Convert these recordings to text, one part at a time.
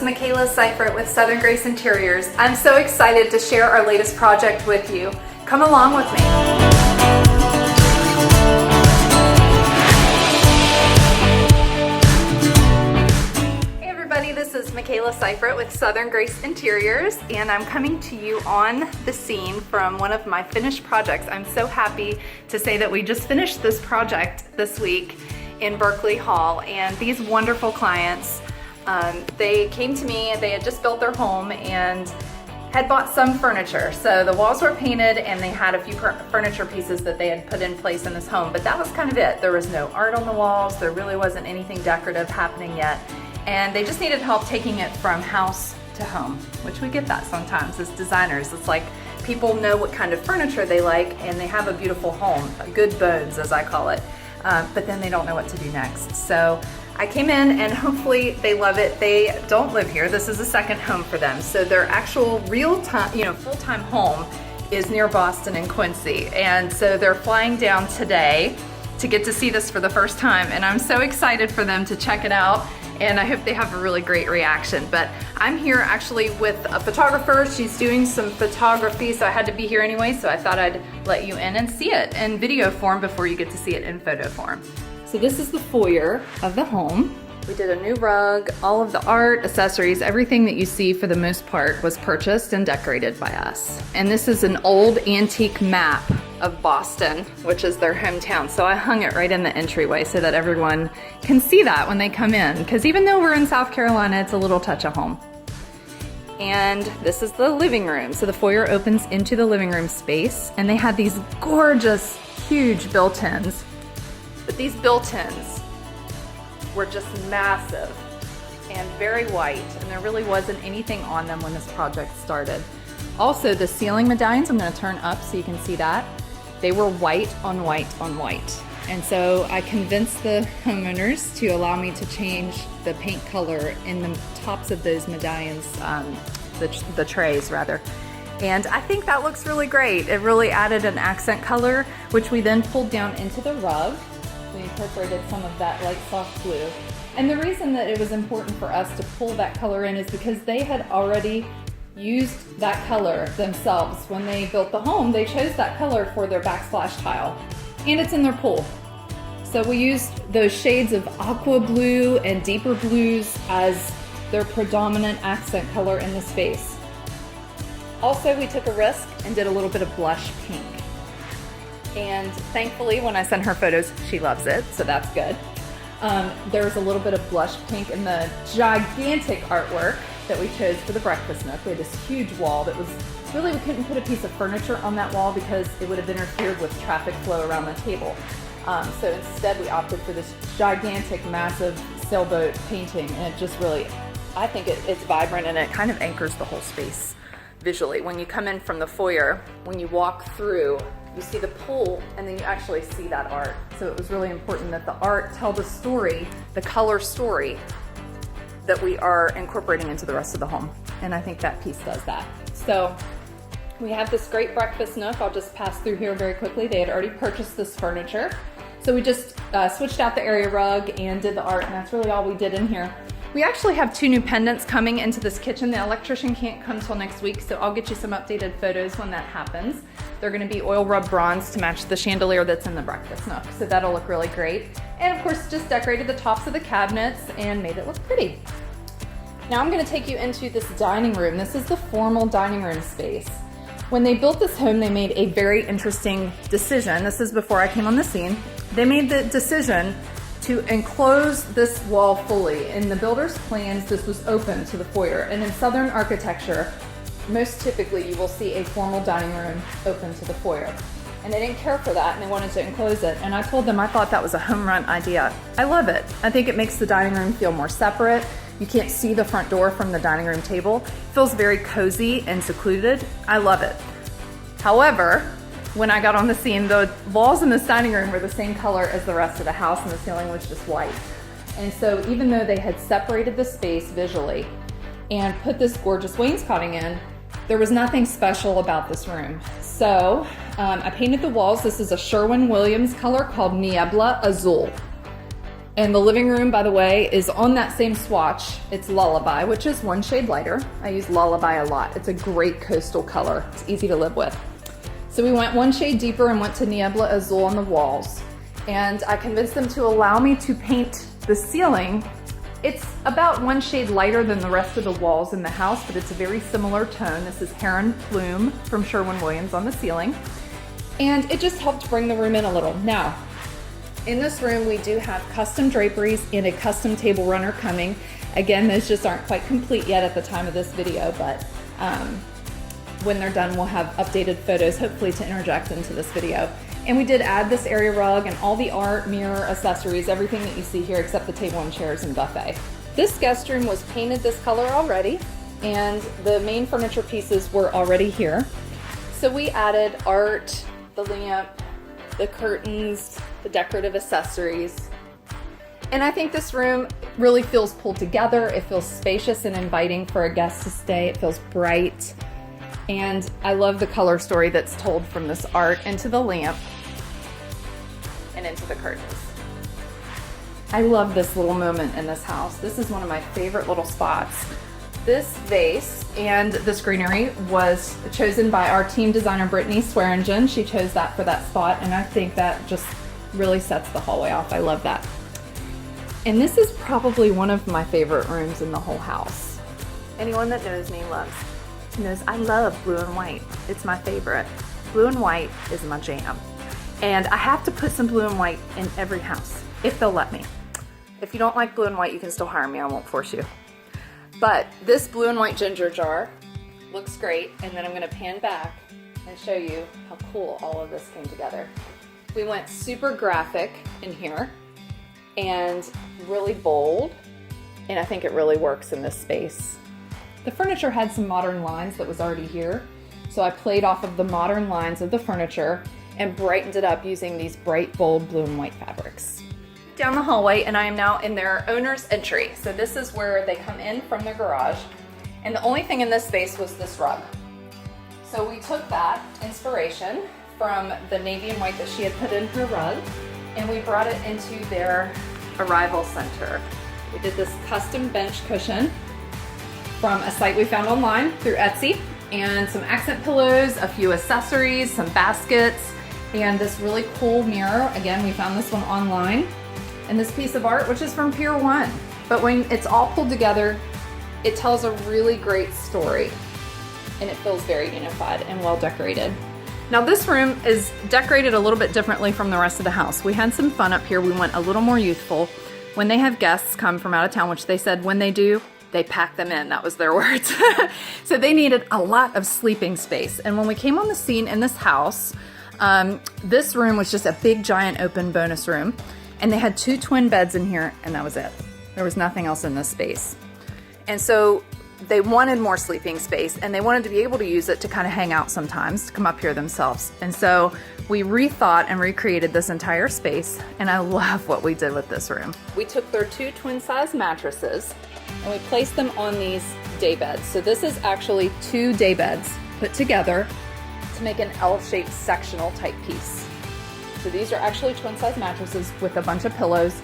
is Michaela Seifert with Southern Grace Interiors. I'm so excited to share our latest project with you. Come along with me. Hey everybody, this is Michaela Seifert with Southern Grace Interiors, and I'm coming to you on the scene from one of my finished projects. I'm so happy to say that we just finished this project this week in Berkeley Hall, and these wonderful clients, they came to me, they had just built their home and had bought some furniture. So the walls were painted and they had a few furniture pieces that they had put in place in this home, but that was kind of it. There was no art on the walls, there really wasn't anything decorative happening yet, and they just needed help taking it from house to home, which we get that sometimes as designers. It's like people know what kind of furniture they like and they have a beautiful home, good bones as I call it. But then they don't know what to do next. So I came in and hopefully they love it. They don't live here. This is a second home for them. So their actual real-time, full-time home is near Boston and Quincy. And so they're flying down today to get to see this for the first time. And I'm so excited for them to check it out. And I hope they have a really great reaction. But I'm here actually with a photographer. She's doing some photography, so I had to be here anyway, so I thought I'd let you in and see it in video form before you get to see it in photo form. So this is the foyer of the home. We did a new rug, all of the art, accessories, everything that you see for the most part was purchased and decorated by us. And this is an old antique map of Boston, which is their hometown. So I hung it right in the entryway so that everyone can see that when they come in. Because even though we're in South Carolina, it's a little touch of home. And this is the living room. So the foyer opens into the living room space, and they had these gorgeous, huge built-ins. But these built-ins were just massive and very white, and there really wasn't anything on them when this project started. Also, the ceiling medallions, I'm going to turn up so you can see that, they were white on white on white. And so I convinced the homeowners to allow me to change the paint color in the tops of those medallions, the trays rather. And I think that looks really great. It really added an accent color, which we then pulled down into the rug. We incorporated some of that light soft blue. And the reason that it was important for us to pull that color in is because they had already used that color themselves. When they built the home, they chose that color for their backsplash tile. And it's in their pool. So we used those shades of aqua blue and deeper blues as their predominant accent color in the space. Also, we took a risk and did a little bit of blush pink. And thankfully, when I send her photos, she loves it, so that's good. There's a little bit of blush pink in the gigantic artwork that we chose for the breakfast nook. We had this huge wall that was, really we couldn't put a piece of furniture on that wall because it would have interfered with traffic flow around the table. So instead we opted for this gigantic, massive sailboat painting, and it just really, I think it's vibrant and it kind of anchors the whole space visually. When you come in from the foyer, when you walk through, you see the pool and then you actually see that art. So it was really important that the art tell the story, the color story that we are incorporating into the rest of the home. And I think that piece does that. So we have this great breakfast nook. I'll just pass through here very quickly. They had already purchased this furniture. So we just switched out the area rug and did the art, and that's really all we did in here. We actually have 2 new pendants coming into this kitchen. The electrician can't come till next week, so I'll get you some updated photos when that happens. They're gonna be oil rub bronze to match the chandelier that's in the breakfast nook, so that'll look really great. And of course, just decorated the tops of the cabinets and made it look pretty. Now I'm gonna take you into this dining room. This is the formal dining room space. When they built this home, they made a very interesting decision. This is before I came on the scene. They made the decision to enclose this wall fully. In the builder's plans, this was open to the foyer. And in Southern architecture, most typically you will see a formal dining room open to the foyer. And they didn't care for that and they wanted to enclose it. And I told them I thought that was a home run idea. I love it. I think it makes the dining room feel more separate. You can't see the front door from the dining room table. It feels very cozy and secluded. I love it. However, when I got on the scene, the walls in this dining room were the same color as the rest of the house and the ceiling was just white. And so even though they had separated the space visually and put this gorgeous wainscoting in, there was nothing special about this room. So I painted the walls. This is a Sherwin-Williams color called Niebla Azul. And the living room, by the way, is on that same swatch. It's Lullaby, which is one shade lighter. I use Lullaby a lot. It's a great coastal color. It's easy to live with. So we went one shade deeper and went to Niebla Azul on the walls. And I convinced them to allow me to paint the ceiling. It's about one shade lighter than the rest of the walls in the house, but it's a very similar tone. This is Heron Plume from Sherwin-Williams on the ceiling. And it just helped bring the room in a little. Now, in this room, we do have custom draperies and a custom table runner coming. Again, those just aren't quite complete yet at the time of this video, but when they're done, we'll have updated photos, hopefully to interject into this video. And we did add this area rug and all the art, mirror, accessories, everything that you see here except the table and chairs and buffet. This guest room was painted this color already, and the main furniture pieces were already here. So we added art, the lamp, the curtains, the decorative accessories. And I think this room really feels pulled together. It feels spacious and inviting for a guest to stay. It feels bright. And I love the color story that's told from this art into the lamp and into the curtains. I love this little moment in this house. This is one of my favorite little spots. This vase and this greenery was chosen by our team designer, Brittany Swearingen. She chose that for that spot, and I think that just really sets the hallway off. I love that. And this is probably one of my favorite rooms in the whole house. Anyone that knows me knows I love blue and white. It's my favorite. Blue and white is my jam. And I have to put some blue and white in every house, if they'll let me. If you don't like blue and white, you can still hire me. I won't force you. But this blue and white ginger jar looks great. And then I'm gonna pan back and show you how cool all of this came together. We went super graphic in here and really bold. And I think it really works in this space. The furniture had some modern lines that was already here. So I played off of the modern lines of the furniture and brightened it up using these bright, bold blue and white fabrics. Down the hallway, and I am now in their owner's entry. So this is where they come in from their garage. And the only thing in this space was this rug. So we took that inspiration from the navy and white that she had put in her rug, and we brought it into their arrival center. We did this custom bench cushion from a site we found online through Etsy, and some accent pillows, a few accessories, some baskets, and this really cool mirror. Again, we found this one online. And this piece of art, which is from Pier 1. But when it's all pulled together, it tells a really great story. And it feels very unified and well decorated. Now this room is decorated a little bit differently from the rest of the house. We had some fun up here. We went a little more youthful. When they have guests come from out of town, which they said when they do, they pack them in. That was their words. So they needed a lot of sleeping space. And when we came on the scene in this house, this room was just a big, giant open bonus room. And they had 2 twin beds in here, and that was it. There was nothing else in this space. And so they wanted more sleeping space, and they wanted to be able to use it to kind of hang out sometimes, to come up here themselves. And so we rethought and recreated this entire space, and I love what we did with this room. We took their 2 twin-size mattresses, and we placed them on these day beds. So this is actually 2 day beds put together to make an L-shaped sectional type piece. So these are actually twin-size mattresses with a bunch of pillows.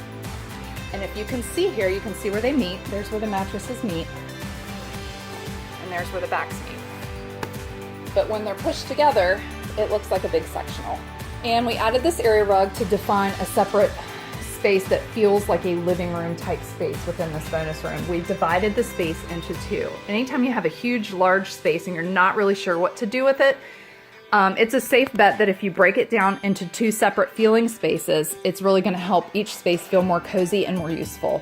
And if you can see here, you can see where they meet. There's where the mattresses meet. And there's where the backs meet. But when they're pushed together, it looks like a big sectional. And we added this area rug to define a separate space that feels like a living room type space within this bonus room. We divided the space into 2. Anytime you have a huge, large space and you're not really sure what to do with it, it's a safe bet that if you break it down into 2 separate feeling spaces, it's really going to help each space feel more cozy and more useful.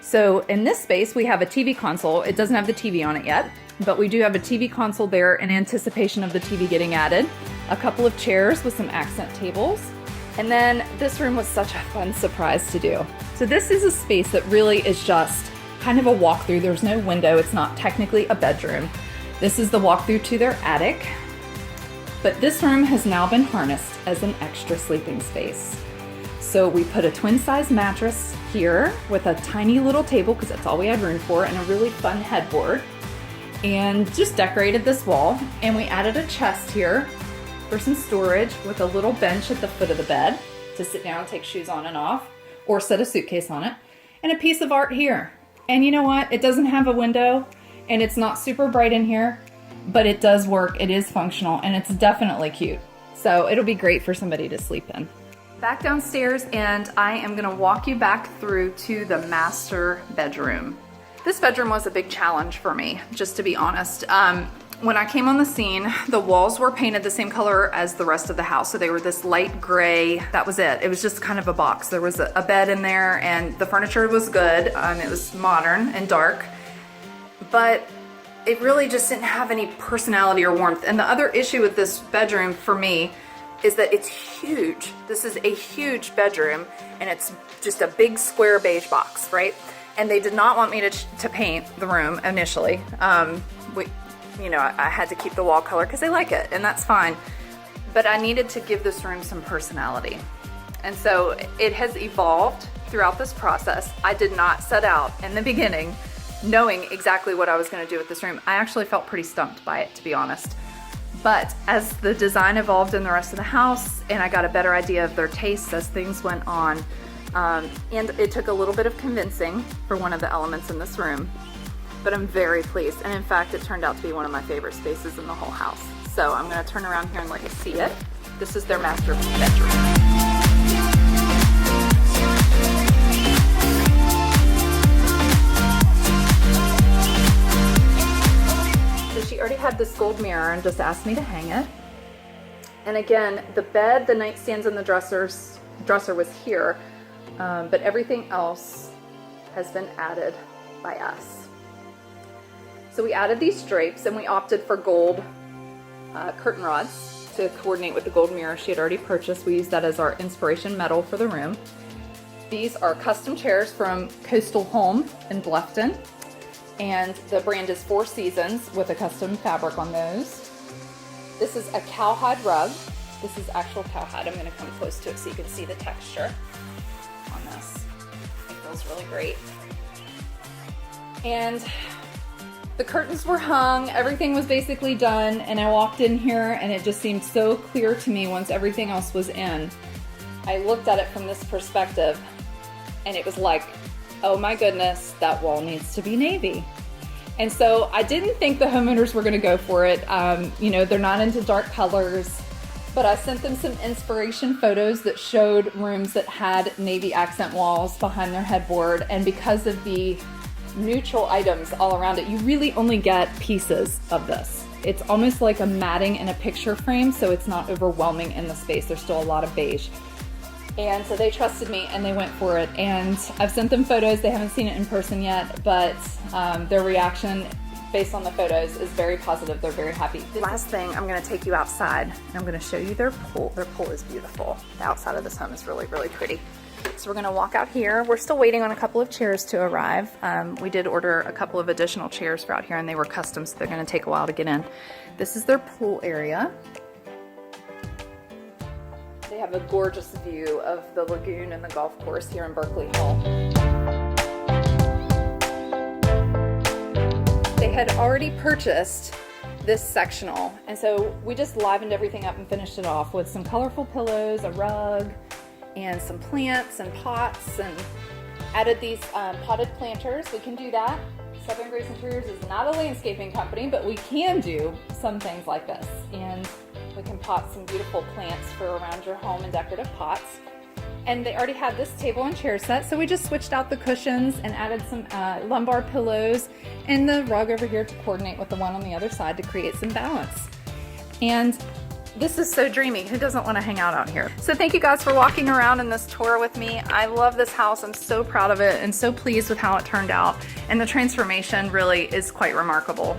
So in this space, we have a TV console. It doesn't have the TV on it yet, but we do have a TV console there in anticipation of the TV getting added. A couple of chairs with some accent tables. And then this room was such a fun surprise to do. So this is a space that really is just kind of a walkthrough. There's no window. It's not technically a bedroom. This is the walkthrough to their attic. But this room has now been harnessed as an extra sleeping space. So we put a twin-size mattress here with a tiny little table, because that's all we had room for, and a really fun headboard. And just decorated this wall. And we added a chest here for some storage with a little bench at the foot of the bed to sit down and take shoes on and off. or set a suitcase on it, and a piece of art here. And you know what? It doesn't have a window and it's not super bright in here, but it does work. It is functional and it's definitely cute. So it'll be great for somebody to sleep in. Back downstairs, and I am gonna walk you back through to the master bedroom. This bedroom was a big challenge for me, just to be honest. When I came on the scene, the walls were painted the same color as the rest of the house. So they were this light gray, that was it. It was just kind of a box. There was a bed in there and the furniture was good. It was modern and dark, but it really just didn't have any personality or warmth. And the other issue with this bedroom for me is that it's huge. This is a huge bedroom and it's just a big square beige box, right? And they did not want me to paint the room initially. I had to keep the wall color because they like it, and that's fine. But I needed to give this room some personality. And so it has evolved throughout this process. I did not set out in the beginning knowing exactly what I was gonna do with this room. I actually felt pretty stumped by it, to be honest. But as the design evolved in the rest of the house, and I got a better idea of their tastes as things went on, and it took a little bit of convincing for one of the elements in this room, but I'm very pleased. And in fact, it turned out to be one of my favorite spaces in the whole house. So I'm gonna turn around here and let you see it. This is their master bedroom. So she already had this gold mirror and just asked me to hang it. And again, the bed, the nightstands, and the dresser was here, but everything else has been added by us. So we added these drapes and we opted for gold curtain rods to coordinate with the gold mirror she had already purchased. We used that as our inspiration metal for the room. These are custom chairs from Coastal Home in Bluffton, and the brand is Four Seasons with a custom fabric on those. This is a cowhide rug. This is actual cowhide. I'm going to come close to it so you can see the texture on this. It feels really great. And the curtains were hung, everything was basically done, and I walked in here and it just seemed so clear to me once everything else was in. I looked at it from this perspective and it was like, oh my goodness, that wall needs to be navy. And so I didn't think the homeowners were gonna go for it. They're not into dark colors, but I sent them some inspiration photos that showed rooms that had navy accent walls behind their headboard, and because of the neutral items all around it, you really only get pieces of this. It's almost like a matting in a picture frame, so it's not overwhelming in the space. There's still a lot of beige. And so they trusted me and they went for it. And I've sent them photos. They haven't seen it in person yet, but their reaction based on the photos is very positive. They're very happy. Last thing, I'm gonna take you outside and I'm gonna show you their pool. Their pool is beautiful. The outside of this home is really, really pretty. So we're gonna walk out here. We're still waiting on a couple of chairs to arrive. We did order a couple of additional chairs for out here and they were custom, so they're gonna take a while to get in. This is their pool area. They have a gorgeous view of the lagoon and the golf course here in Berkeley Hall. They had already purchased this sectional, and so we just livened everything up and finished it off with some colorful pillows, a rug, and some plants and pots, and added these potted planters. We can do that. Southern Grace Interiors is not a landscaping company, but we can do some things like this. And we can pot some beautiful plants for around your home in decorative pots. And they already had this table and chair set, so we just switched out the cushions and added some lumbar pillows and the rug over here to coordinate with the one on the other side to create some balance. And this is so dreamy. Who doesn't want to hang out here? So thank you guys for walking around in this tour with me. I love this house. I'm so proud of it and so pleased with how it turned out. And the transformation really is quite remarkable.